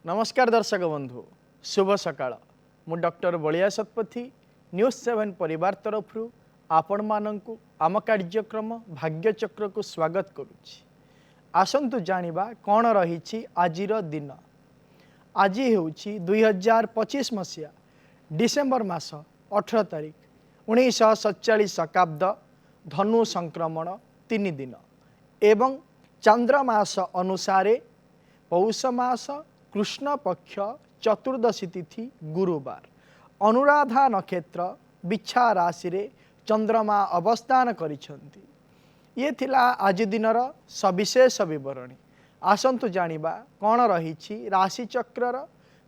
नमस्कार दर्शक बंधु शुभ सकाळ मु डॉक्टर बलिया शतपथी न्यूज 7 परिवार तरफ आपण मानंकु आम कार्यक्रम भाग्यचक्र को स्वागत करुछि। आसंतु जानिबा कौन रही आजिर दिन। आज हेउछि 2025 मसीहा डिसेम्बर मास 18 तारिख 1947 शकाब्द धनु संक्रमण 3 दिन एवं चंद्रमास अनुसारे पौष मास कृष्ण पक्ष चतुर्दशी तिथि गुरुवार अनुराधा नक्षत्र बिछा राशि रे चंद्रमा अवस्थान करिसेंती। ये थिला आज दिनर सविशेष विवरणी। आसंतु जानिबा कौन रही राशि चक्रर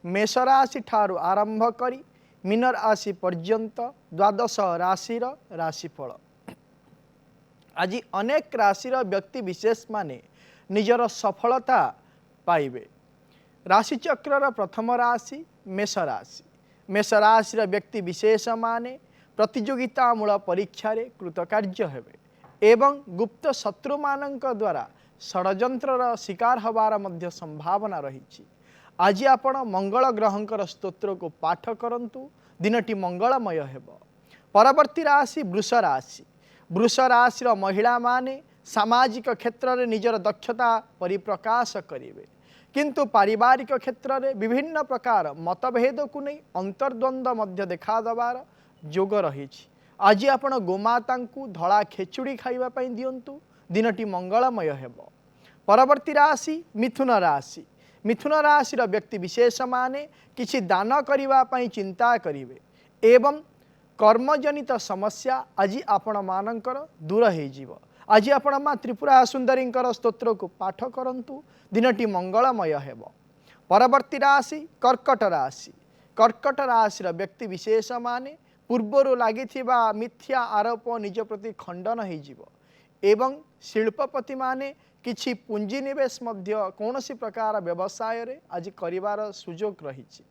मेष राशि ठारू आरंभ करी मीन राशि पर्यंत द्वादश राशिर राशिफल। आज अनेक राशिर व्यक्ति विशेष माने निजर सफलता पाइबे। राशि चक्रर प्रथम राशि मेष राशि। मेष राशि व्यक्ति विशेष माने प्रतियोगितामूलक परीक्षा रे कृतकार्य हेबे एवं गुप्त शत्रु मानक द्वारा षड्यंत्रर शिकार हबार मध्य संभावना रही। आज आपण मंगल ग्रहंकर स्तोत्र को पाठ करंतु दिनटी मंगलमय हेब। परवर्ती राशि वृष राशि। वृष राशि महिला माने सामाजिक क्षेत्र में निजर दक्षता परिप्रकाश करिवे किंतु पारिवारिक क्षेत्र में विभिन्न प्रकार मतभेद को नहीं अंतर्द्वंद मध्य देखा दबार जोग रही। आज आपण गोमाता को धड़ा खेचुड़ी खाइबा पई दियंतु दिनटी मंगलमय हेब। परवर्ती राशि मिथुन राशि। मिथुन राशि व्यक्ति विशेष माने किछि दान करिबा पई चिंता करिवे एवं कर्मजनित समस्या आज आपण मानकर दूर हो जिवो। आज आपण माँ त्रिपुरा सुंदरी स्तोत्र को पाठ करंतु दिनटी मंगलमय हेब। परवर्ती राशि कर्कट राशि। कर्कट राशि व्यक्ति विशेष माने पूर्वर लगी मिथ्या आरोप निज प्रति खंडन हो एवं शिल्पपति माने किछि पुंजी निवेश मध्य कौनसी प्रकार व्यवसाय रे आज करिवार सुजोग रही।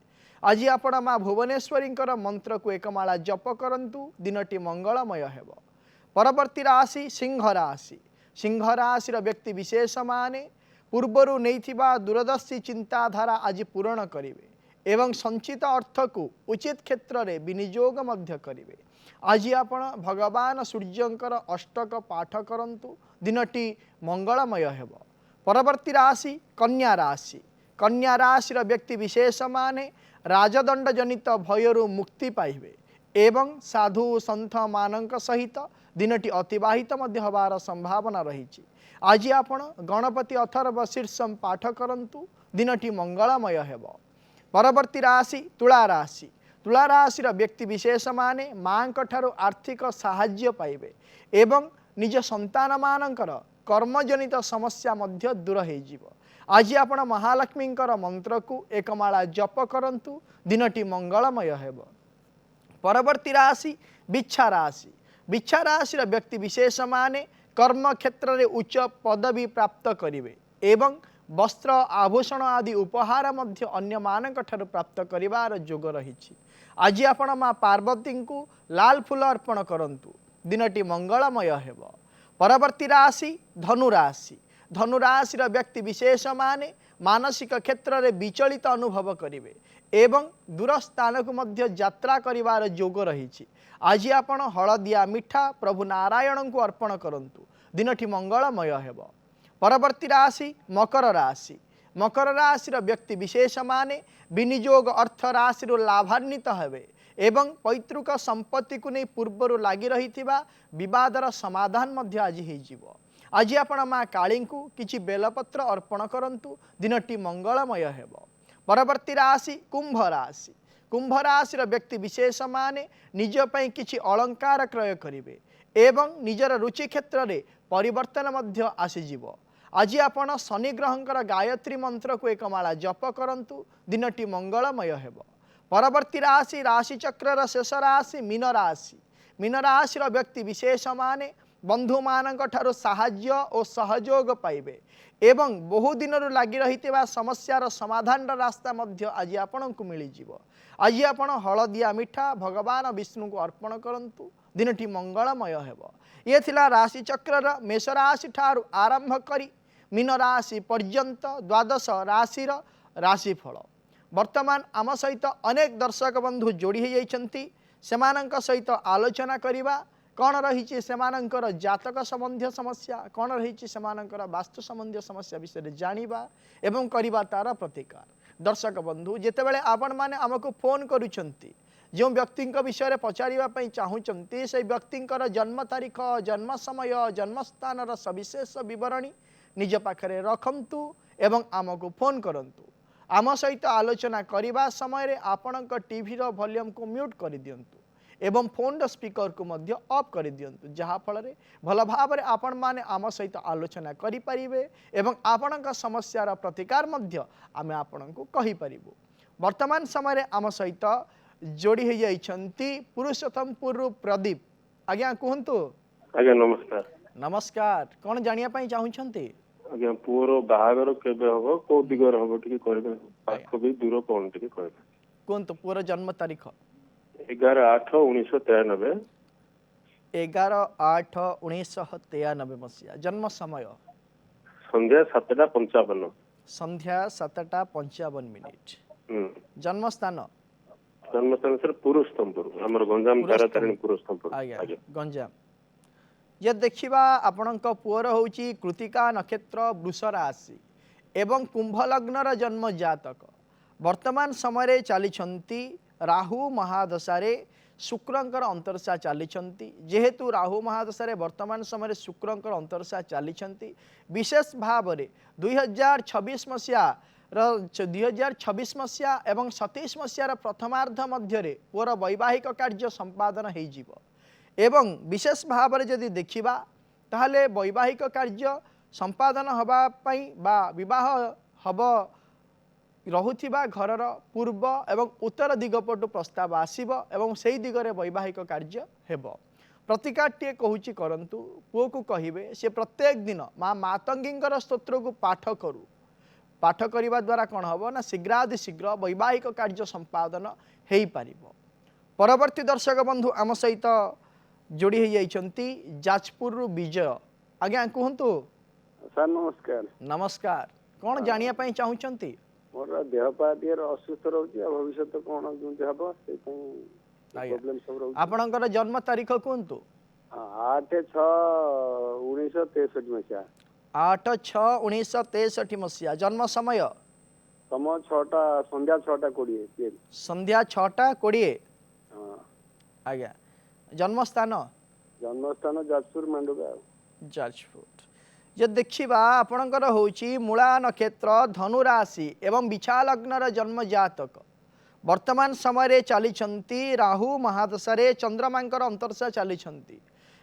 आज आपण माँ भुवनेश्वरी मंत्र को एकमाला जप करंतु दिनटी मंगलमय हेब। परवर्ती राशि सिंह राशि। सिंह राशि व्यक्ति विशेष माने पूर्वर नहीं दूरदर्शी चिंताधारा आज पूरण करेंगे एवं संचित अर्थ को उचित क्षेत्र में विनियोग मध्य करेंगे। आज आपण भगवान सूर्यंकर अष्टक पाठ करंतु दिनटी मंगलमय हेब। परवर्ती राशि कन्या राशि। कन्या राशि व्यक्ति विशेष माने राजदंड जनित भयरु मुक्ति पाइबे एवं साधु संत मानक सहित दिनटी अतिवाहित मध्य हबार संभावना रही। आज आपण गणपति अथर्व शीर्षम पाठ करंतु दिनटी मंगलमय हेब। परवर्ती राशि तुला राशि। तुला राशि व्यक्ति विशेष माने मां ठारू आर्थिक साहाय्य पाइबे एवं निज संतान मानकर कर्मजनित समस्या मध्य दूर हो जिवो। आज आपण महालक्ष्मी मंत्र को एकमाला जप करंतु दिनटी मंगलमय हेब। परवर्ती राशि बिच्छा राशि। बिच्छा राशि व्यक्ति विशेष माने कर्म क्षेत्र में उच्च पदवी प्राप्त करिवे एवं वस्त्र आभूषण आदि उपहार मध्य अन्य मानक ठारू प्राप्त करिवार जोग रही। आज आपण माँ पार्वती को लाल फूल अर्पण करंतु दिनटी मंगलमय हेब। परवर्ती राशि धनु राशि। धनु राशि व्यक्ति विशेष माने मानसिक क्षेत्र में विचलित अनुभव करिवे एवं दूर स्थान को मध्य यात्रा करिवार जोग रही। आज आपण हलदिया मिठा प्रभु नारायण को अर्पण करंतु दिनटी मंगलमय हेब। परवर्ती राशि मकर राशि। मकर राशि व्यक्ति विशेष माने विनियोग अर्थ राशि लाभान्वित हेबे एवं पैतृक संपत्ति को नहीं पूर्वर लगी रही विवादर समाधान मध्य आज हो। आज आपण माँ काली को किछि बेलपत्र अर्पण करंतु दिनटी मंगलमय हेब। परवर्ती राशि कुंभ राशि। कुंभ राशि व्यक्ति विशेष माने निज पई किछि अलंकार क्रय करिवे एवं निजर रुचि क्षेत्र में परिवर्तन मध्य आसीजिवो। आज आपण शनि ग्रहंकर गायत्री मंत्र को एकमाला जप करंतु दिनटी मंगलमय हेब। परवर्ती राशि राशि चक्रर शेष राशि मीन राशि। मीन राशि व्यक्ति विशेष माने बंधु मानक ठारू साहाय्य और सहयोग पाइबे एवं बहु दिन लगी रही समस्यार समाधान रास्ता मध्य आज आपण को मिल जिवो। आज आपण हलदिया मिठा भगवान विष्णु को अर्पण करंतु दिनटी मंगलमय हेब। ये थिला राशि चक्रर मेष राशि ठारू आरंभ करी मीन राशि पर्यंत द्वादश राशिर राशिफल। वर्तमान आम सहित अनेक दर्शक बंधु जोड़ी हो जाइछंती सेमानंक सहित आलोचना करिबा कौन रही सेमानंकर जातक संबंधी समस्या कौन रही सेमानंकर वास्तु संबंधी समस्या विषय जानिबा एवं करिबा तार प्रतिकार। दर्शक बंधु जेतेबेले आपण माने हमको फोन करूछंती जो व्यक्ति विषय पचारिबा चाहूँगी से व्यक्ति जन्म तारीख जन्म समय जन्म स्थान सविशेष विवरणी निज पाखरे रखंतु एवं आमको फोन करंतु आम सहित आलोचना करने समय आपण टीवी वॉल्यूम को म्यूट कर दिंतु एवं फोन स्पीकर को मध्य ऑफ कर दिंतु जहाँ फल भल भाव में आपण माने आम सहित आलोचना करें एवं आपण समस्यार प्रतिकार मध्य आम आपण को कहीपर। वर्तमान समय आम सहित जोड़ी हो जाइछंती पुरुषोत्तमपुर प्रदीप आज्ञा कहतु। आज्ञा नमस्कार। नमस्कार कौन जानिया पई चाहूछंती? आज्ञा पुरो बाहागर केबे हबो को दिगर हबो टिके करबे पाखो भी दूर कोन टिके करबे कोन तो पूरा जन्म तारीख 11/8/1993 11/8/1993 मसीहा जन्म समय संध्या 7:55 संध्या 7:55 जन्म स्थान सर पुरुषोत्तमपुर हमर गंजाम तारातारिणी पुरुषोत्तमपुर आज्ञा गंजाम ये देखिबा आपणक पुअर होची कृतिका नक्षत्र वृष राशि एवं कुंभ लग्नर जन्म जातक वर्तमान समय चली राहु महादशारे शुक्रंकर अंतरशा चली जेहेतु राहु महादशारे वर्तमान समय शुक्रंकर अंतरशा चली विशेष भाव में 2026 मसीहा 2026 मसीहा एवं 27 मसीहार प्रथमार्ध मध्य पुअर वैवाहिक कार्य संपादन हो एवं विशेष भाव में जदि देखिबा ताहले वैवाहिक कार्य संपादन हवा पई बा विवाह हब रहुथिबा घरर पूर्व एवं उत्तर दिगपटु प्रस्ताव आसीब एवं सेही दिगरे वैवाहिक कार्य हेब। प्रतिकारटे कहूची करंतु पुओ को कहिबे से प्रत्येक दिन माँ मातंगींकर स्तोत्र को पाठ करू पाठ करने द्वारा कौन हम ना शीघ्रादि शीघ्र वैवाहिक कार्य संपादन हो पार। परवर्ती दर्शक बंधु आम सहित जोड़ी हो जाइछंती जाजपुर विजय आज्ञा कहतु। सर नमस्कार। नमस्कार कौन जानिया पई चाहूछंती? मोर देह पा टियर असुस्थ रहउची भविष्य कोन गुंज हबो से प्रॉब्लम सब रहउची। आपनकर जन्म तारीख कहतु? 8/6/1963 मसिया 8/6/1963 मसिया जन्म समय समय 6टा संध्या 6:20 संध्या 6:20 आज्ञा जन्म स्थान जाजपुर मांडुगा जाजपुर जे देखिबा आपणकर होची मूला नक्षत्र धनु राशि एवं बिछा लग्नर जन्म जातक वर्तमान समय चली राहु महादशारे चंद्रमांकर अंतरशा चली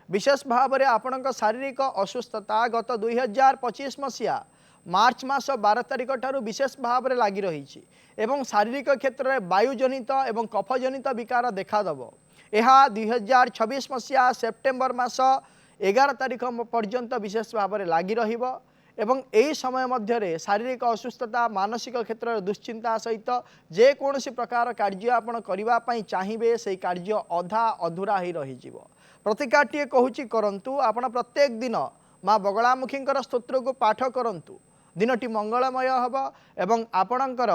विशेष भाव में आपणक शारीरिक असुस्थता गत 2025 मसीहा मार्च मास 12 तारिख ठारू विशेष भाव में लगी रही एवं शारीरिक क्षेत्र में वायुजनित एवं कफजनित विकार देखादेव। यह 2026 मसीहा सेप्टेम्बर मास 11 तारिख पर्यंत विशेष भाव में लगी रहिबो एवं यही समय मध्य शारीरिक असुस्थता मानसिक क्षेत्र में दुश्चिंता सहित जेकोसी प्रकार कार्य आपण करने चाहिए से कार्य अधा अधूरा ही रही। प्रतिकारटे कहूची करंतु आपण प्रत्येक दिन माँ बगलामुखी स्तोत्र को पाठ करंतु दिनटी मंगलमय हब एवं आपणकर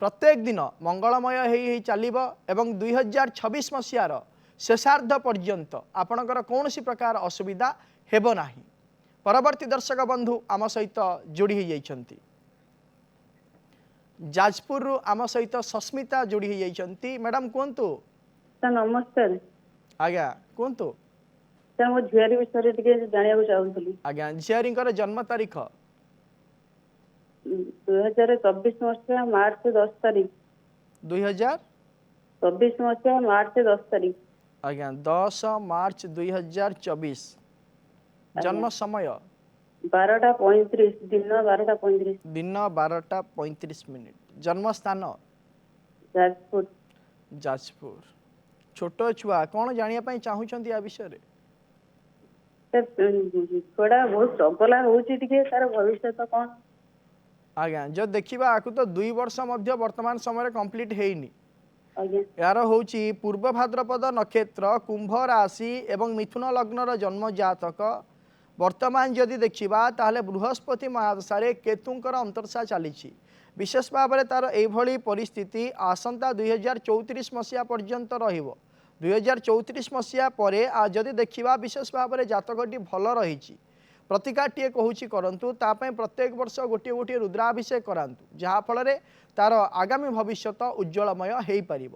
प्रत्येक दिन मंगलमय ही चलिबो एवं 2026 मसीहार शेषार्ध पर्यंत आपणकर कौनसी प्रकार असुविधा हेबो नाही। परवर्ती दर्शक बंधु आम सहित जोड़ी हो जाइछंती जाजपुर आम सहित सस्मिता जोड़ी हो जाइछंती। मैडम कहतु। सर नमस्कार। आज्ञा कहतु। सर मो झियारी विषय टिके जानिया चाहूली। आज्ञा झियारींकर जन्म तारीख 2024 मसीहा मार्च 10 तारीख 2024 मसीहा मार्च 10 तारीख आज्ञा 10 मार्च 2024 जन्म समय 12:35 दिन 12:35 दिन 12:35 जन्म स्थान जाजपुर जाजपुर। छोट छुआ कौन जानिया पई चाहूछंती आ विषय थोड़ा बहुत चगला होची टिके तार भविष्य तो कौन आज्ञा जो देखिबा आकु तो 2 वर्ष मध्य वर्तमान समय कंप्लीट हेइनी आज्ञा यार होची पूर्व भाद्रपद नक्षत्र कुंभ राशि एवं मिथुन लग्नर जन्म जातक वर्तमान जदि देखिबा ताहले बृहस्पति महादशारे केतुंकर अंतरशा चली विशेष भाव में तार यही परिस्थिति आसंता 2034 मसीहा पर्यंत रहिबो 2034 मसीहा पर जदि देखा विशेष भाव में जातकटी भल रही प्रतिकारटीए कहूँ करंतु तापाई प्रत्येक वर्ष गोटे गोटे रुद्राभिषेक करांतु जहाँफल तार आगामी भविष्यत उज्जवलमय हो पार।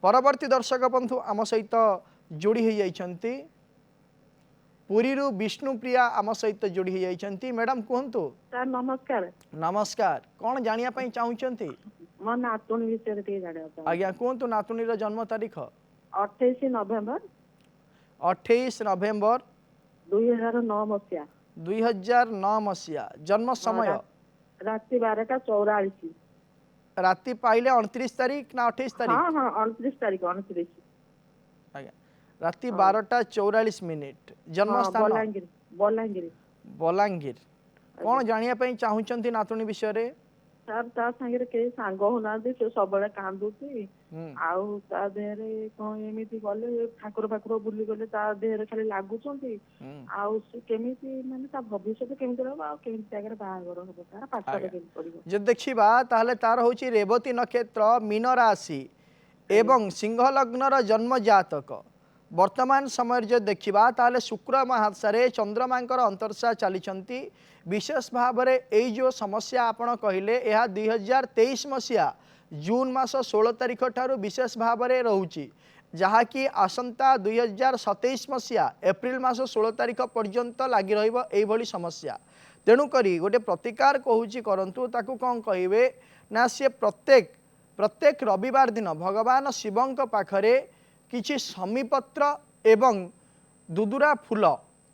परवर्ती दर्शक बंधु आम सहित जोड़ी हो जाइछंती पुरी विष्णुप्रिया आम सहित जोड़ी हो जाइछंती। मैडम कहतु। सर नमस्कार। नमस्कार कौन जानिया पई चाहूचंती? मो नातुणी विषय टे जानिया। आज्ञा कहतु नातुणी जन्म तारीख 28 नवेम्बर 28 नवेम्बर 2009 मसीहा 2009 मसीहा जन्म समय राति 12:44 राति पाइले 29 तारीख ना 28 तारीख? हाँ हाँ 29 तारीख 29 आज्ञा राति 12:44 जन्म स्थान बलांगीर बलांगीर बलांगीर। कौन जानिया पई चाहूचंती नातुणी विषय रे? सर ता संगे के सांग होना से सब बळे कांदुती आउ ता देहरे कोन एमिति गले ठाकुर ठाकुर बुली गले ता देहरे खाली लागुचंती आउ से केमिति माने ता भविष्य केमिति रहबो आ केमिति जागर बाहागर होबो तार पाठा केमिति पड़िबो जे देखिबा ताहले तार होची रेवती नक्षत्र मीन राशि एवं सिंह लग्नर जन्म जातक वर्तमान समय जो देखा ताले शुक्र महादशारे चंद्रमांकर अंतर्शा चली विशेष भाव में यही जो समस्या आपण कहले यह 2023 मसीहा जून मास 16 तारीख ठारू विशेष भाव में रोची जहाँकि आसंता 2027 मसीहा एप्रिल मास 16 तारीख पर्यंत लगी रही समस्या। तेणुक गोटे प्रतिकार कहूँ करंतु ताकू कौन कहे ना सी प्रत्येक प्रत्येक रविवार दिन भगवान शिवं पाखरे किछि समीपत्र एवं दुदुरा फूल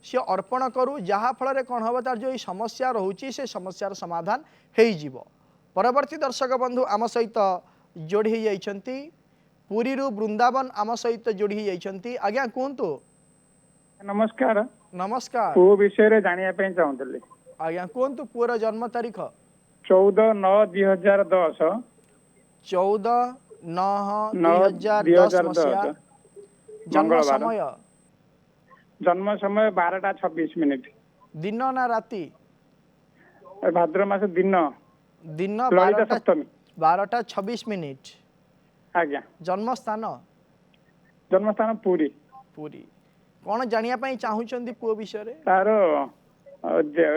सी अर्पण करू जहाँफल कौन हम तार जो समस्या रोचे से समस्यार समाधान हो। परवर्ती दर्शक बंधु आम सहित जोड़ी हो जाइछंती पुरी वृंदावन आम सहित जोड़ी हो जाइछंती। आज्ञा कहतु। नमस्कार। नमस्कार पुओ विषय जानिया पे चाहूतले। आज्ञा कहतु पुअर जन्म तारीख 14/9/2010 14/9/2010 मसीहा जन्म समय जन्म समय 12:26 दिन ना राति? भाद्र मास दिन दिन ललिता सप्तमी 12:26। आज्ञा जन्म स्थान पुरी पुरी। कौन जानिया पई चाहूचंदी पुओ विषय रे? तार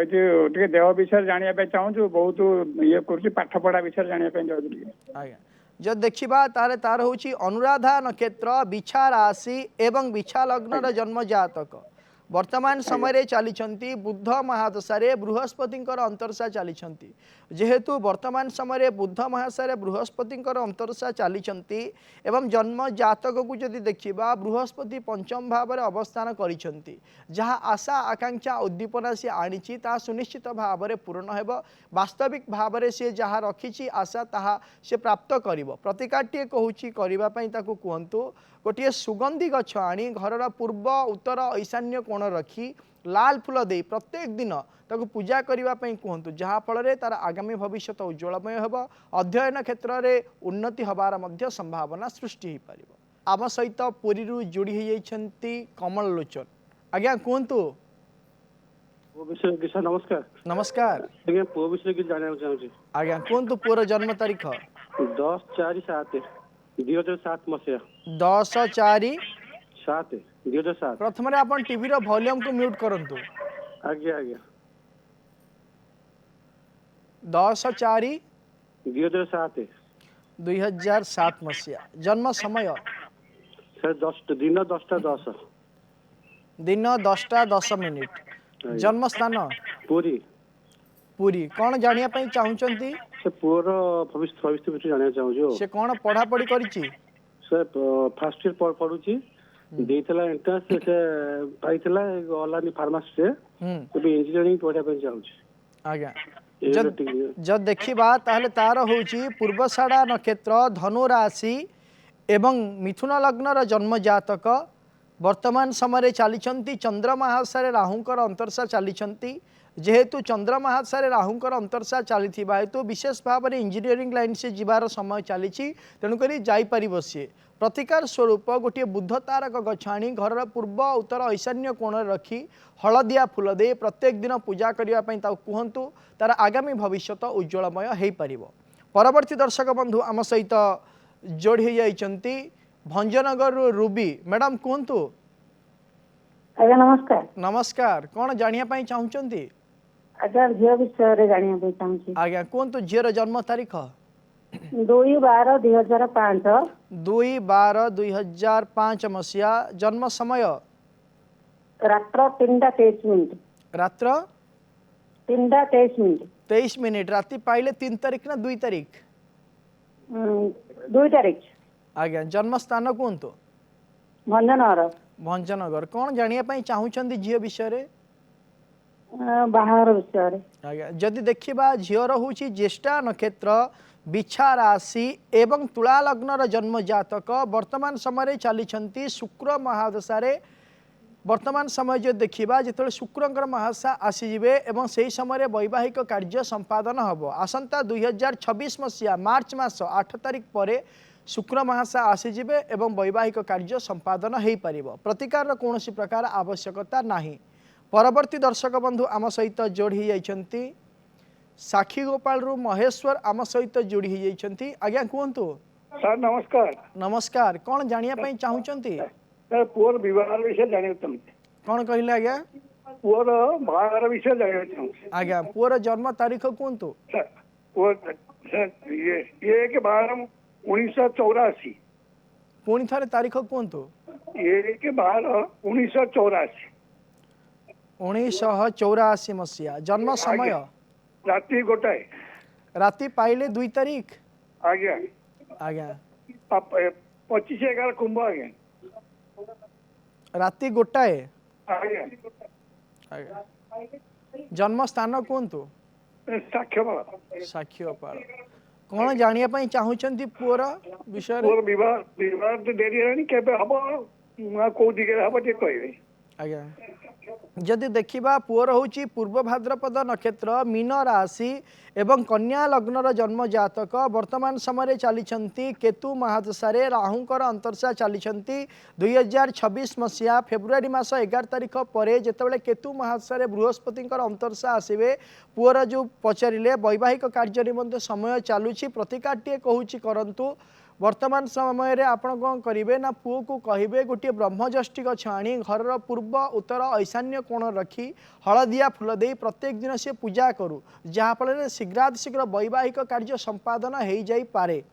जो टिके देह विषय जानिया पे चाहूछु बहुत ये करछि पाठ पढ़ा विषय जानिया पे चाहूछु। आज्ञा जब देखा तारे तार होची अनुराधा नक्षत्र बिछा राशि एवं बिछा लग्नर जन्म जातक वर्तमान समय चली बुद्ध महादशारे बृहस्पति अंतर्शा चली जेहेतु वर्तमान समय बुद्ध महादशारे बृहस्पति अंतर्शा चली एवं जन्म जातक को जदि देखा बृहस्पति पंचम भाव में अवस्थान करिसेंती जहाँ आशा आकांक्षा उद्दीपना सी आनी सुनिश्चित भाव में पूर्ण हेब वास्तविक भाव में सी जहाँ रखी आशा ताहा से प्राप्त करिवो। प्रतिकारटीए कहूँ करने कहतु गोटे सुगंधी गछ आनी घरर पूर्व उत्तर ईशान्य कोण रखी लाल फूल दे प्रत्येक दिन ताको पूजा करने कहतु जहाँफल तार आगामी भविष्य उज्जवलमय होब अध्ययन क्षेत्र में उन्नति हबार मध्य संभावना सृष्टि हो पार। आम सहित पुरी जोड़ी हो जाइछंती कमल लोचन। आज्ञा कहतु। नमस्कार। नमस्कार आज्ञा पुओ विषय कि जानिया चाहूछि। आज्ञा कहतु पुअर जन्म तारीख 10/4/2007 मसीहा 10/4/2007। प्रथम आप टीवी रो वॉल्यूम को म्यूट करंतु। आज्ञा आज्ञा 10/4/2007 मसीहा जन्म समय सर 10 दिन 10:10 दिन 10:10 जन्म स्थान पुरी पुरी। कौन जानिया पई चाहूचंती? से पुअर भविष्य विषय जानिया चाहूछु। से कौन पढ़ा पढ़ी करिछि? सर फर्स्ट ईयर पढ़ुछि देइतला एंट्रेंस से पाइतला ऑनलाइन फार्मेसी से तो इंजीनियरिंग पढ़ा पे चाहूछि। आज्ञा जब देखिबा ताहले तार होची पूर्वषाढ़ा नक्षत्र धनु राशि एवं मिथुन लग्नर जन्म जातक वर्तमान समय चली चंद्रमाहादशारे राहुंकर अंतर्शा चली जेहेतु चंद्रमाहादशारे राहुंकर अंतर्शा चली हेतु विशेष भाव में इंजीनियरिंग लाइन से जीवार समय चली तेणुक जापर सी प्रतिकार स्वरूप गोटे बुद्ध तारक गछ आनी घर पूर्व उत्तर ईशान्य कोण रखी हलदिया फूल दे प्रत्येक दिन पूजा करने कहतु तार आगामी भविष्य उज्जवलमय हो पार। परवर्ती दर्शक बंधु आम सहित जोड़ी जाइछंती भंजनगर रूबी मैडम कहतु। आज्ञा नमस्कार। नमस्कार कौन जानिया पाई चाहूचंती? आज्ञा झील विषय जाना चाहूँ। आज्ञा कहतु झीर जन्म तारीख 2/12/2005। 2/12/2005 मसीहा। जन्म समय रात्र 3:23। रात्र 3:23। 23 राति पाइले 3 तारीख ना 2 तारीख? 2 तारीख। आज्ञा जन्म स्थान कहतु। भंजनगर। भंजनगर कौन जानिया पाई चाहूचंती झील विषय रे? बाहर विषय। आज्ञा जदि देखिबा झीर होची ज्येष्ठा नक्षत्र बिछा राशि एवं तुला लग्नर जन्म जातक वर्तमान समय चली शुक्र महादशा। वर्तमान समय जो देखा जो शुक्रंकर महादशा आसीजे एवं से समय वैवाहिक कार्य संपादन हम आसंता 2026 मसीहा मार्च मास 8 तारीख पर शुक्र महादशा आसीजे एवं वैवाहिक कार्य संपादन हो पार। प्रतिकार कौन प्रकार आवश्यकता नहीं। परवर्ती दर्शक बंधु आम सहित जोड़ी जाइछंती साक्षी गोपाल रु महेश्वर आम सहित जोड़ी जाइछंती। आज्ञा कहतु। सर नमस्कार। नमस्कार कौन जानिया पाई चाहूचंती? सर पुअर विवाह विषय जानिया चाहूँ। कौन कहले आज्ञा? पुअर बाहागर विषय जानिया चाहूँ। आज्ञा पुअर जन्म तारीख कहतु। सर पुअर सर ये के 12/1984। पुणी थारे तारीख कहतु। ये के 12/1984। 1984 मसीहा। जन्म समय राति गोटाए राति पाइले 2 तारीख? आज्ञा आज्ञा 25/11 कुंभ आज्ञा राति गोटाए? आज्ञा आज्ञा जन्म स्थान कहतु। साक्ष्यपाल। साक्षीपाल कौन जानिया पाई चाहूचंती पुअर विषय? पुअर विवाह विवाह तो देरी है केबे हबो को दिगे हबो जे कहबे। आज्ञा जदि देखिबा पुअर होची पूर्व भाद्रपद नक्षत्र मीन राशि एवं कन्या लग्नर जन्म जातक वर्तमान समय चली केतु महादशा राहुंकर अंतर्शा चली 2026 मसीहा फेब्रुआरी मास 11 तारीख पर जितेबाला केतु महादशा बृहस्पति अंतर्शा आसवे पुअर जो पचारे वैवाहिक कार्य निमंते समय चलुची प्रतिकारटे कहूँ करंतु। वर्तमान समय रे आपण कौन करेंगे ना पुओ को कहे गोटे ब्रह्मजष्टि गछ आनी घर पूर्व उत्तर ईशान्य कोण रखी हलदिया फूल दे प्रत्येक दिन से पूजा करू जहाँफल शीघ्रातिशीघ्र वैवाहिक कार्य संपादन हो जाई पारे।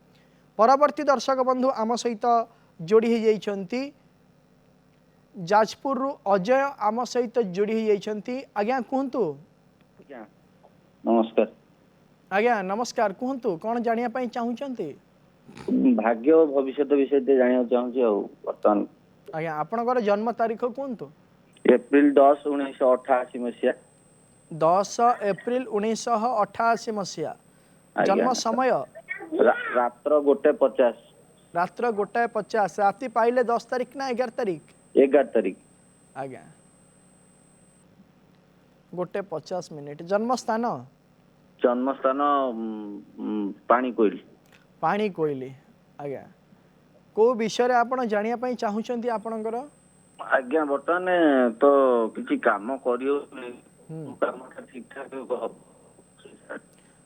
परवर्ती दर्शक बंधु आम सहित जोड़ी जाइछंती जाजपुर रु अजय आम सहित जोड़ी जाइछंती। आज्ञा कहतु। नमस्कार। आज्ञा नमस्कार कहतु कौन जानिया पाई चाहूचंती? भाग्य भविष्य विषय जाना चाहूँ। बर्तमान आज्ञा आपनकर जन्म तारीख कहतु। एप्रिल 10 1988 मसीहा। 10 एप्रिल 1988 मसीहा। जन्म समय रात्र 1:50। रात्र 1:50 राति पाइले 10 तारीख ना 11 तारीख? 11 तारीख। आज्ञा 1:50। जन्म स्थान पानी कोइली। पानी कोइली। आज्ञा को विषय आपण जानिया पाई चाहूचंती आपनकर? आज्ञा बर्तमान तो किछि काम करियो काम ठीक ठाक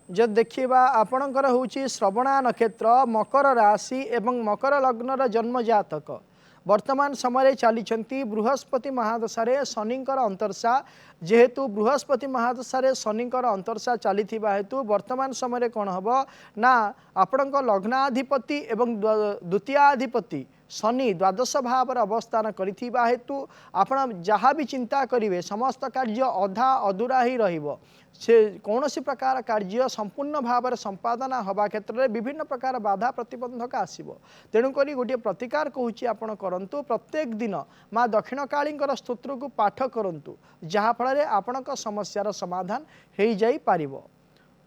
जब देखिबा आपणकर होची श्रवणा नक्षत्र मकर राशि एवं मकर लग्नर जन्म जातक वर्तमान समय चली बृहस्पति महादशा शनिंकर अंतर्शा जेहेतु बृहस्पति महादशा शनिंकर अंतर्शा चली हेतु वर्तमान समय कौन हम ना आपण लग्नाधिपति एवं द्वितीयाधिपति शनि द्वादश भाव अवस्थान करिथिबा हेतु आपण जहाँ भी चिंता करेंगे समस्त कार्य अधा अधूरा ही रहिबो। से कौन सी प्रकार कार्य संपूर्ण भाव संपादन हवा क्षेत्र में विभिन्न प्रकार बाधा प्रतिबंधक आसव। तेणुक गोटे प्रतिकार कहूँ आपण करंतु प्रत्येक दिन माँ दक्षिणकाली स्तोत्र को पाठ करंतु जहाँफल आपण समस्यार समाधान हो जाई पारिबो।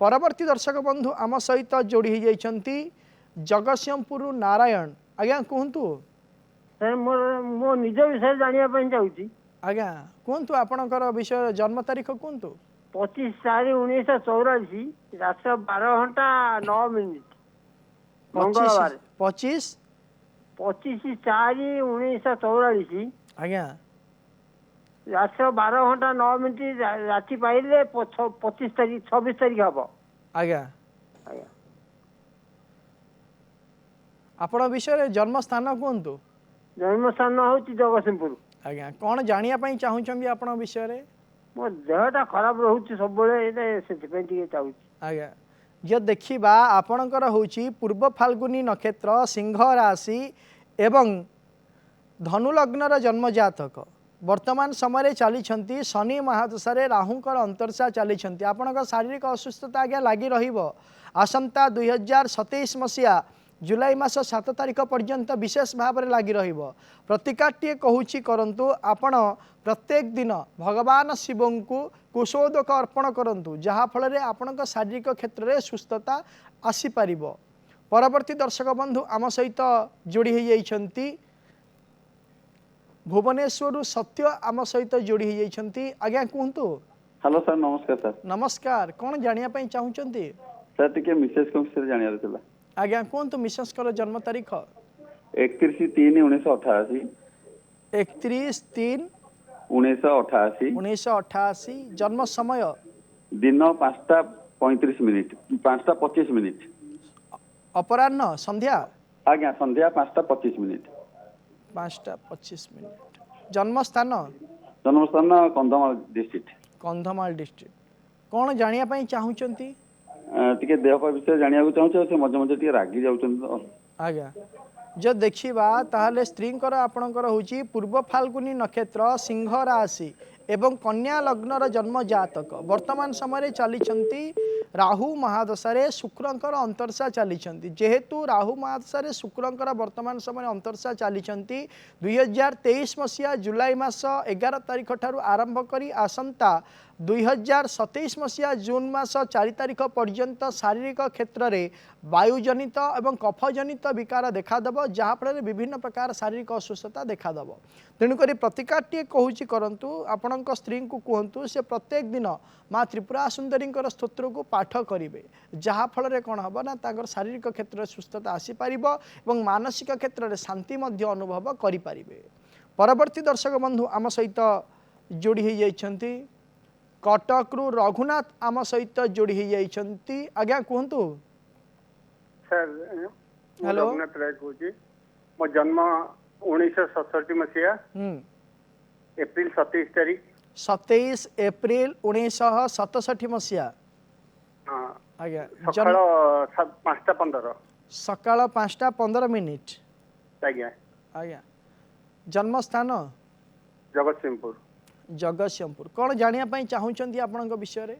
परवर्ती दर्शक बंधु आम सहित जोड़ी जाइछंती जगतसिंहपुर नारायण। आज्ञा कहतु। मो निज विषय जानिया पई चाहूची। आज्ञा कहतु आपणकर विषय जन्म तारीख कहतु। 25/4/1984 रात 12:09 मंगलवार। 25/4/1984 आज्ञा रात 12:09 राति पाइले 26 तारीख हम। आज्ञा ଆପଣ ବିଷୟରେ ଜନ୍ମ ସ୍ଥାନ କୁହନ୍ତୁ। ଜନ୍ମସ୍ଥାନ ହଉଛି ଜଗତସିଂହପୁର। ଆଜ୍ଞା କ'ଣ ଜାଣିବା ପାଇଁ ଚାହୁଁଛନ୍ତି ଆପଣଙ୍କ ବିଷୟରେ? ମୋ ଦେହଟା ଖରାପ ରହୁଛି ସବୁବେଳେ, ଏଇଟା ସେଥିପାଇଁ ଟିକେ ଚାହୁଁଛି। ଆଜ୍ଞା ଯେ ଦେଖିବା ଆପଣଙ୍କର ହେଉଛି ପୂର୍ବ ଫାଲ୍ଗୁନୀ ନକ୍ଷତ୍ର, ସିଂହ ରାଶି ଏବଂ ଧନୁ ଲଗ୍ନର ଜନ୍ମଜାତକ। ବର୍ତ୍ତମାନ ସମୟରେ ଚାଲିଛନ୍ତି ଶନି ମହାଦଶାରେ ରାହୁଙ୍କର ଅନ୍ତର୍ଶା ଚାଲିଛନ୍ତି। ଆପଣଙ୍କ ଶାରୀରିକ ଅସୁସ୍ଥତା ଆଜ୍ଞା ଲାଗି ରହିବ। ଆସନ୍ତା 2027 ମସିହା ଜୁଲାଇ ମାସ 7 ତାରିଖ ପର୍ଯ୍ୟନ୍ତ ବିଶେଷ ଭାବରେ ଲାଗି ରହିବ। ପ୍ରତିକାରଟିଏ କହୁଛି କରନ୍ତୁ, ଆପଣ ପ୍ରତ୍ୟେକ ଦିନ ଭଗବାନ ଶିବଙ୍କୁ କୁଶୋଦକ ଅର୍ପଣ କରନ୍ତୁ, ଯାହାଫଳରେ ଆପଣଙ୍କ ଶାରୀରିକ କ୍ଷେତ୍ରରେ ସୁସ୍ଥତା ଆସିପାରିବ। ପରବର୍ତ୍ତୀ ଦର୍ଶକ ବନ୍ଧୁ ଆମ ସହିତ ଯୋଡ଼ି ହୋଇଯାଇଛନ୍ତି ଭୁବନେଶ୍ୱରରୁ ସତ୍ୟ ଆମ ସହିତ ଯୋଡ଼ି ହୋଇଯାଇଛନ୍ତି। ଆଜ୍ଞା କୁହନ୍ତୁ। ହ୍ୟାଲୋ ସାର୍, ନମସ୍କାର ସାର୍। ନମସ୍କାର, କ'ଣ ଜାଣିବା ପାଇଁ ଚାହୁଁଛନ୍ତି? ସାର୍ ଟିକେ ମିସେସ୍ଙ୍କ ବିଷୟରେ ଜାଣିବାର ଥିଲା। ଆଜ୍ଞା କୁହନ୍ତୁ, ମିସେସ୍ଙ୍କର ଜନ୍ମ ତାରିଖ? 31/3/1988। 31/3/1988। 1988। ଜନ୍ମ ସମୟ? ଦିନ 5:35। 5:25। ଅପରାହ୍ନ ସନ୍ଧ୍ୟା? ଆଜ୍ଞା ସନ୍ଧ୍ୟା 5:25। 5:25। ଜନ୍ମସ୍ଥାନ? ଜନ୍ମସ୍ଥାନ କନ୍ଧମାଳ ଡିଷ୍ଟ୍ରିକ୍ଟ। କନ୍ଧମାଳ ଡିଷ୍ଟ୍ରିକ୍ଟ। କ'ଣ ଜାଣିବା ପାଇଁ ଚାହୁଁଛନ୍ତି? ଟିକେ ଦେହ ବିଷୟରେ ଜାଣିବାକୁ ଚାହୁଁଛି। ସେ ମଝିରେ ମଝିରେ ଟିକେ ରାଗି ଯାଉଛନ୍ତି ତ। ଆଜ୍ଞା ଯଦି ଦେଖିବା ତାହେଲେ ସ୍ତ୍ରୀଙ୍କର ଆପଣଙ୍କର ହେଉଛି ପୂର୍ବ ଫାଲ୍ଗୁନୀ ନକ୍ଷତ୍ର, ସିଂହ ରାଶି ଏବଂ କନ୍ୟା ଲଗ୍ନର ଜନ୍ମ ଜାତକ। ବର୍ତ୍ତମାନ ସମୟରେ ଚାଲିଛନ୍ତି ରାହୁ ମହାଦଶାରେ ଶୁକ୍ରଙ୍କର ଅନ୍ତର୍ଶା ଚାଲିଛନ୍ତି। ଯେହେତୁ ରାହୁ ମହାଦଶାରେ ଶୁକ୍ରଙ୍କର ବର୍ତ୍ତମାନ ସମୟରେ ଅନ୍ତର୍ଶା ଚାଲିଛନ୍ତି, 2023 ମସିହା ଜୁଲାଇ ମାସ 11 ତାରିଖ ଠାରୁ ଆରମ୍ଭ କରି ଆସନ୍ତା 2027 ମସିହା ଜୁନ୍ ମାସ 4 ତାରିଖ ପର୍ଯ୍ୟନ୍ତ ଶାରୀରିକ କ୍ଷେତ୍ରରେ ବାୟୁଜନିତ ଏବଂ କଫଜନିତ ବିକାର ଦେଖାଦେବ, ଯାହାଫଳରେ ବିଭିନ୍ନ ପ୍ରକାର ଶାରୀରିକ ଅସୁସ୍ଥତା ଦେଖାଦେବ। ତେଣୁକରି ପ୍ରତିକାରଟିଏ କହୁଛି କରନ୍ତୁ, ଆପଣଙ୍କ ସ୍ତ୍ରୀଙ୍କୁ କୁହନ୍ତୁ ସେ ପ୍ରତ୍ୟେକ ଦିନ ମା ତ୍ରିପୁରା ସୁନ୍ଦରୀଙ୍କର ସ୍ତୋତ୍ରକୁ ପାଠ କରିବେ, ଯାହାଫଳରେ କ'ଣ ହେବ ନା ତାଙ୍କର ଶାରୀରିକ କ୍ଷେତ୍ରରେ ସୁସ୍ଥତା ଆସିପାରିବ ଏବଂ ମାନସିକ କ୍ଷେତ୍ରରେ ଶାନ୍ତି ମଧ୍ୟ ଅନୁଭବ କରିପାରିବେ। ପରବର୍ତ୍ତୀ ଦର୍ଶକ ବନ୍ଧୁ ଆମ ସହିତ ଯୋଡ଼ି ହୋଇଯାଇଛନ୍ତି କଟକରୁ ରଘୁନାଥ ଆମ ସହିତ ଯୋଡ଼ି ହୋଇଯାଇଛନ୍ତି। ଆଜ୍ଞା କୁହନ୍ତୁ। Sir hello. ରଘୁନାଥ ରାୟ କହୁଛି। ମୋ ଜନ୍ମ 1967 ମସିହା ଏପ୍ରିଲ 27 ତାରିଖ। 27 ଏପ୍ରିଲ 1967 ମସିହା। ହଁ ଆଜ୍ଞା ସକାଳ 5:15। ସକାଳ 5:15। ଆଜ୍ଞା ଆଜ୍ଞା ଜନ୍ମସ୍ଥାନ? ଜଗତସିଂହପୁର। ଜଗତସିଂହପୁର। କ'ଣ ଜାଣିବା ପାଇଁ ଚାହୁଁଛନ୍ତି ଆପଣଙ୍କ ବିଷୟରେ?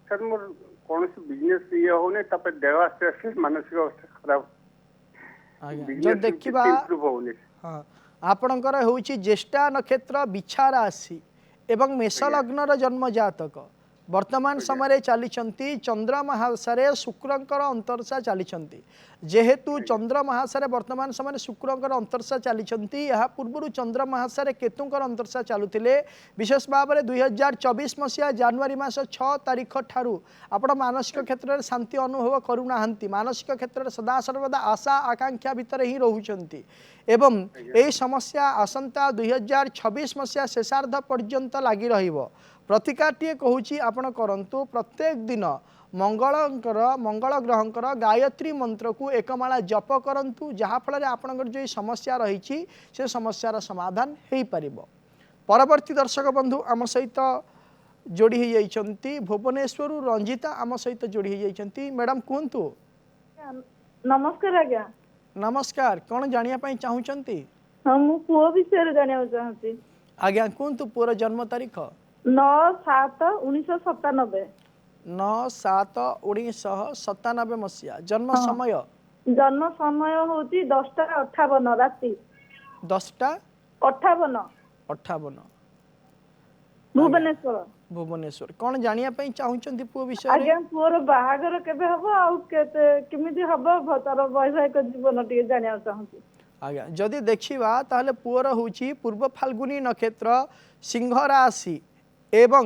ସାର୍ ମୋର କୌଣସି ବିଜନେସ୍ ହଉନି, ତାପରେ ଦେହ ଆସ୍ତେ ଆସ୍ତେ ମାନସିକ ଅବସ୍ଥା ଖରାପ। ଆଜ୍ଞା ଯଦି ଦେଖିବା ହଉନି। ହଁ ଆପଣଙ୍କର ହେଉଛି ଜ୍ୟେଷ୍ଠା ନକ୍ଷତ୍ର, ବିଛା ରାଶି ଏବଂ ମେଷ ଲଗ୍ନର ଜନ୍ମ ଜାତକ। ବର୍ତ୍ତମାନ ସମୟରେ ଚାଲିଛନ୍ତି ଚନ୍ଦ୍ର ମହାଦଶାରେ ଶୁକ୍ରଙ୍କର ଅନ୍ତର୍ଶା ଚାଲିଛନ୍ତି। ଯେହେତୁ ଚନ୍ଦ୍ର ମହାଦଶାରେ ବର୍ତ୍ତମାନ ସମୟରେ ଶୁକ୍ରଙ୍କର ଅନ୍ତର୍ଶା ଚାଲିଛନ୍ତି, ଏହା ପୂର୍ବରୁ ଚନ୍ଦ୍ର ମହାଦଶାରେ କେତୁଙ୍କର ଅନ୍ତର୍ଶା ଚାଲୁଥିଲେ। ବିଶେଷ ଭାବରେ 2024 ମସିହା ଜାନୁଆରୀ ମାସ 6 ତାରିଖ ଠାରୁ ଆପଣ ମାନସିକ କ୍ଷେତ୍ରରେ ଶାନ୍ତି ଅନୁଭବ କରୁନାହାନ୍ତି। ମାନସିକ କ୍ଷେତ୍ରରେ ସଦାସର୍ବଦା ଆଶା ଆକାଂକ୍ଷା ଭିତରେ ହିଁ ରହୁଛନ୍ତି ଏବଂ ଏହି ସମସ୍ୟା ଆସନ୍ତା 2026 ମସିହା ଶେଷାର୍ଦ୍ଧ ପର୍ଯ୍ୟନ୍ତ ଲାଗି ରହିବ। ପ୍ରତିକାରଟିଏ କହୁଛି ଆପଣ କରନ୍ତୁ, ପ୍ରତ୍ୟେକ ଦିନ ମଙ୍ଗଳ ଗ୍ରହଙ୍କର ଗାୟତ୍ରୀ ମନ୍ତ୍ରକୁ ଏକମାଳା ଜପ କରନ୍ତୁ, ଯାହାଫଳରେ ଆପଣଙ୍କର ଯେଉଁ ସମସ୍ୟା ରହିଛି ସେ ସମସ୍ୟାର ସମାଧାନ ହୋଇପାରିବ। ପରବର୍ତ୍ତୀ ଦର୍ଶକ ବନ୍ଧୁ ଆମ ସହିତ ଯୋଡ଼ି ହୋଇଯାଇଛନ୍ତି ଭୁବନେଶ୍ୱରରୁ ରଞ୍ଜିତା ଆମ ସହିତ ଯୋଡ଼ି ହୋଇଯାଇଛନ୍ତି। ମ୍ୟାଡ଼ାମ୍ କୁହନ୍ତୁ। ନମସ୍କାର ଆଜ୍ଞା। ନମସ୍କାର, କ'ଣ ଜାଣିବା ପାଇଁ ଚାହୁଁଛନ୍ତି? ହଁ ମୁଁ ପୁଅ ବିଷୟରେ ଜାଣିବାକୁ ଚାହୁଁଛି। ଆଜ୍ଞା କୁହନ୍ତୁ ପୁଅର ଜନ୍ମ ତାରିଖ? 9/7/1997। 9/7/1997 ମସିହା। ଜନ୍ମ ସମୟ? ଜନ୍ମ ସମୟ ହେଉଛି 10:58 ରାତି। 10:58 ଭୁବନେଶ୍ୱର। ଭୁବନେଶ୍ୱର। କ'ଣ ଜାଣିବା ପାଇଁ ଚାହୁଁଛନ୍ତି ପୁଅ ବିଷୟରେ? ଆଜ୍ଞା ପୁଅର ବାହାଘର କେବେ ହବ ଆଉ କେମିତି ହବ ତାର ବୈବାହିକ ଜୀବନ ଟିକେ ଜାଣିବାକୁ ଚାହୁଁଛି। ଆଜ୍ଞା ଯଦି ଦେଖିବା ତାହେଲେ ପୁଅର ହେଉଛି ପୂର୍ବ ଫାଲ୍ଗୁନୀ ନକ୍ଷତ୍ର, ସିଂହ ରାଶି ଏବଂ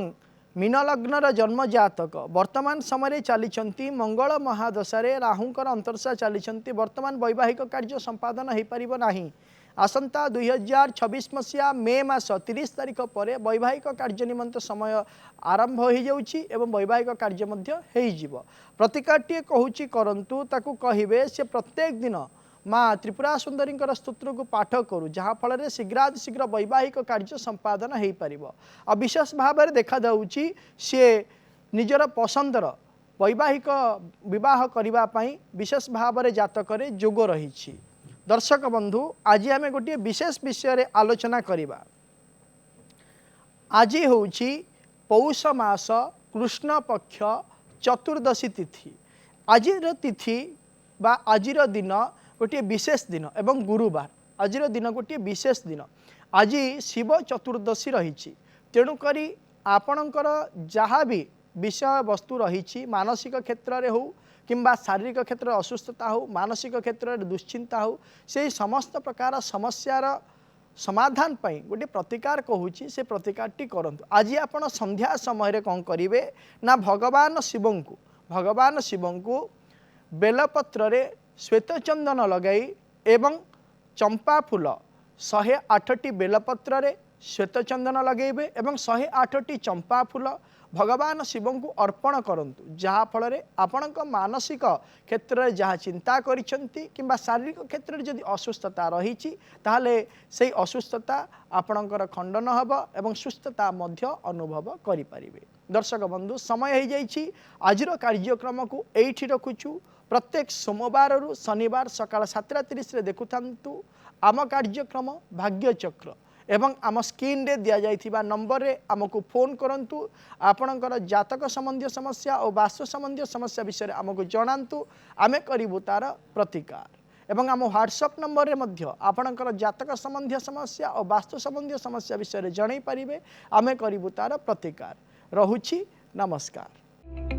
ମୀନ ଲଗ୍ନର ଜନ୍ମ ଜାତକ। ବର୍ତ୍ତମାନ ସମୟରେ ଚାଲିଛନ୍ତି ମଙ୍ଗଳ ମହାଦଶାରେ ରାହୁଙ୍କର ଅନ୍ତର୍ଶା ଚାଲିଛନ୍ତି। ବର୍ତ୍ତମାନ ବୈବାହିକ କାର୍ଯ୍ୟ ସମ୍ପାଦନ ହୋଇପାରିବ ନାହିଁ। ଆସନ୍ତା 2026 ମସିହା ମେ ମାସ 30 ତାରିଖ ପରେ ବୈବାହିକ କାର୍ଯ୍ୟ ନିମନ୍ତେ ସମୟ ଆରମ୍ଭ ହୋଇଯାଉଛି ଏବଂ ବୈବାହିକ କାର୍ଯ୍ୟ ମଧ୍ୟ ହୋଇଯିବ। ପ୍ରତିକାରଟିଏ କହୁଛି କରନ୍ତୁ, ତାକୁ କହିବେ ସେ ପ୍ରତ୍ୟେକ ଦିନ माँ त्रिपुरा सुंदरी स्तोत्र को पाठ करूँ जहाँफल शीघ्र वैवाहिक कार्य संपादन हो पार आ विशेष भाव में देखा सी निजर पसंदर वैवाहिक विवाह करने विशेष भाव में जातक जोग रही। दर्शक बंधु आज आम गोटे विशेष विषय आलोचना करवा। आज हूँ पौष मास कृष्ण पक्ष चतुर्दशी तिथि। आज तिथि बा आज दिन गोटे विशेष दिन एवं गुरुवार आज दिन गोटे विशेष दिन। आज शिव चतुर्दशी रही तेणुक आपणकर जहाँ भी विषय वस्तु रही मानसिक क्षेत्र में हो किंबा शारीरिक क्षेत्र में असुस्थता हो मानसिक क्षेत्र में दुश्चिंता हो से समस्त प्रकार समस्यार समाधान पाई गोटे प्रतिकार कहूँ से प्रतिकारटी करंतु। आज आपण संध्या समय कौन करेंगे ना भगवान शिव को बेलपत्र रे श्वेतचंदन लगाई एवं चंपा फूल 108टी बेलपत्र रे श्वेतचंदन लगेबे एवं 108टी चंपा फूल भगवान शिव को अर्पण करंतु जहाँफल आपणक मानसिक क्षेत्र में जहाँ चिंता करिसेंती किंबा शारीरिक क्षेत्र में जदि असुस्थता रही ताहले से असुस्थता आपणकर खंडन हब एवं सुस्थता मध्य अनुभव करिपारिबे। दर्शक बंधु समय हो जाइछि आजिर कार्यक्रम को एठी रखुछु। प्रत्येक सोमवार रु शनिवार सकाळ 7:30 रे देखुथांतु आम कार्यक्रम भाग्य चक्र एवं आम स्क्रीन रे दिया जाइथिबा नंबर रे आमको फोन करंतु। आपणकर जातक संबंधी समस्या और वास्तु संबंधी समस्या विषय आमको जणांतु आमे करिबु तार प्रतिकार एवं आम व्हाट्सएप नंबर रे मध्य आपणकर जातक संबंधी समस्या और वास्तु संबंधी समस्या विषय जणाई पारिबे आमे करिबु तार प्रतिकार। रहुछि नमस्कार।